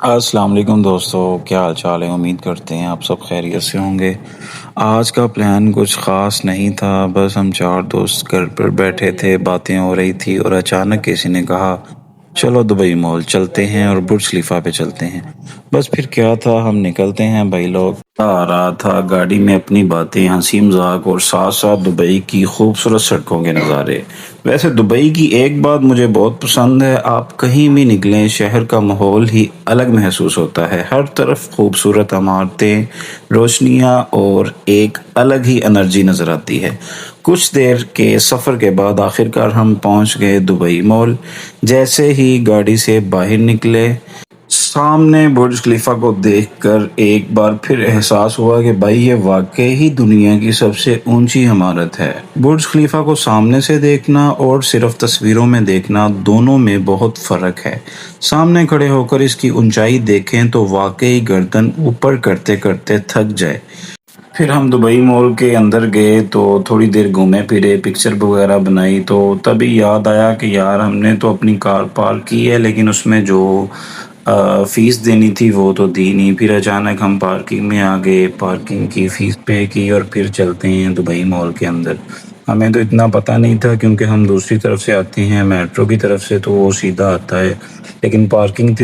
अस्सलाम वालेकुम दोस्तों, क्या हाल चाल है। उम्मीद करते हैं आप सब खैरियत से होंगे। आज का प्लान कुछ ख़ास नहीं था, बस हम चार दोस्त घर पर बैठे थे, बातें हो रही थी और अचानक किसी ने कहा चलो दुबई मॉल चलते हैं और बुर्ज खलीफा पे चलते हैं। बस फिर क्या था, हम निकलते हैं भाई लोग। आ रहा था गाड़ी में अपनी बातें, हंसी मजाक और साथ साथ दुबई की खूबसूरत सड़कों के नज़ारे। वैसे दुबई की एक बात मुझे बहुत पसंद है, आप कहीं भी निकलें शहर का माहौल ही अलग महसूस होता है। हर तरफ खूबसूरत इमारतें, रोशनियां और एक अलग ही एनर्जी नज़र आती है। कुछ देर के सफ़र के बाद आखिरकार हम पहुंच गए दुबई मॉल। जैसे ही गाड़ी से बाहर निकले, सामने बुर्ज खलीफा को देखकर एक बार फिर एहसास हुआ कि भाई ये वाकई ही दुनिया की सबसे ऊंची इमारत है। बुर्ज खलीफा को सामने से देखना और सिर्फ तस्वीरों में देखना, दोनों में बहुत फ़र्क है। सामने खड़े होकर इसकी ऊंचाई देखें तो वाकई गर्दन ऊपर करते करते थक जाए। फिर हम दुबई मॉल के अंदर गए तो थोड़ी देर घूमे फिरे, पिक्चर वगैरह बनाई, तो तभी याद आया कि यार हमने तो अपनी कार पार्क की है लेकिन उसमें जो फ़ीस देनी थी वो तो दी नहीं। फिर अचानक हम पार्किंग में आ गए, पार्किंग की फ़ीस पे की और फिर चलते हैं दुबई मॉल के अंदर। हमें तो इतना पता नहीं था क्योंकि हम दूसरी तरफ से आते हैं, मेट्रो की तरफ से, तो वो सीधा आता है। लेकिन पार्किंग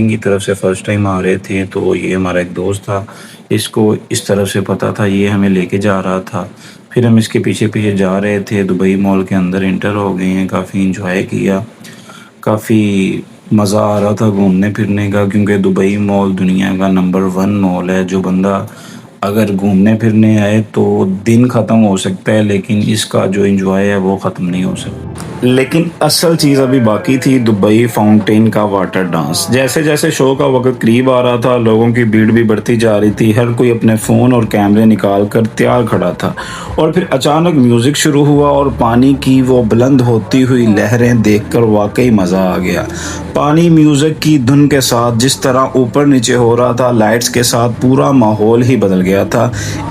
की तरफ से फ़र्स्ट टाइम आ रहे थे, तो ये हमारा एक दोस्त था, इसको इस तरफ से पता था, ये हमें लेके जा रहा था। फिर हम इसके पीछे पीछे जा रहे थे, दुबई मॉल के अंदर इंटर हो गए हैं, काफ़ी इंजॉय किया। काफ़ी मज़ा आ रहा था घूमने फिरने का, क्योंकि दुबई मॉल दुनिया का नंबर वन मॉल है। जो बंदा अगर घूमने फिरने आए तो दिन ख़त्म हो सकता है लेकिन इसका जो इंजॉय है वो ख़त्म नहीं हो सकता। लेकिन असल चीज़ अभी बाकी थी, दुबई फाउंटेन का वाटर डांस। जैसे जैसे शो का वक्त करीब आ रहा था, लोगों की भीड़ भी बढ़ती जा रही थी, हर कोई अपने फ़ोन और कैमरे निकाल कर तैयार खड़ा था। और फिर अचानक म्यूज़िक शुरू हुआ और पानी की वो बुलंद होती हुई लहरें देखकर वाकई मज़ा आ गया। पानी म्यूज़िक की धुन के साथ जिस तरह ऊपर नीचे हो रहा था, लाइट्स के साथ पूरा माहौल ही बदल गया था।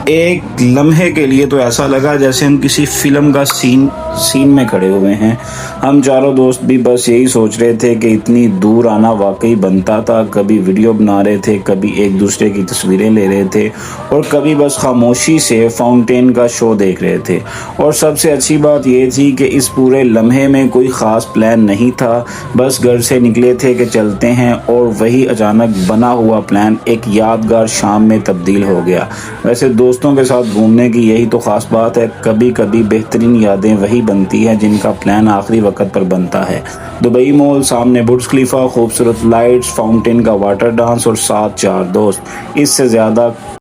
एक लम्हे के लिए तो ऐसा लगा जैसे हम किसी फिल्म का सीन में खड़े हुए हैं। हम चारों दोस्त भी बस यही सोच रहे थे कि इतनी दूर आना वाकई बनता था। कभी वीडियो बना रहे थे, कभी एक दूसरे की तस्वीरें ले रहे थे और कभी बस खामोशी से फाउंटेन का शो देख रहे थे। और सबसे अच्छी बात ये थी कि इस पूरे लम्हे में कोई ख़ास प्लान नहीं था, बस घर से निकले थे कि चलते हैं, और वही अचानक बना हुआ प्लान एक यादगार शाम में तब्दील हो गया। वैसे दोस्तों के साथ घूमने की यही तो ख़ास बात है, कभी कभी बेहतरीन यादें वही बनती हैं जिनका प्लान आखिरी वक्त पर बनता है। दुबई मॉल, सामने बुर्ज खलीफा, खूबसूरत लाइट्स, फाउंटेन का वाटर डांस और साथ चार दोस्त, इससे ज़्यादा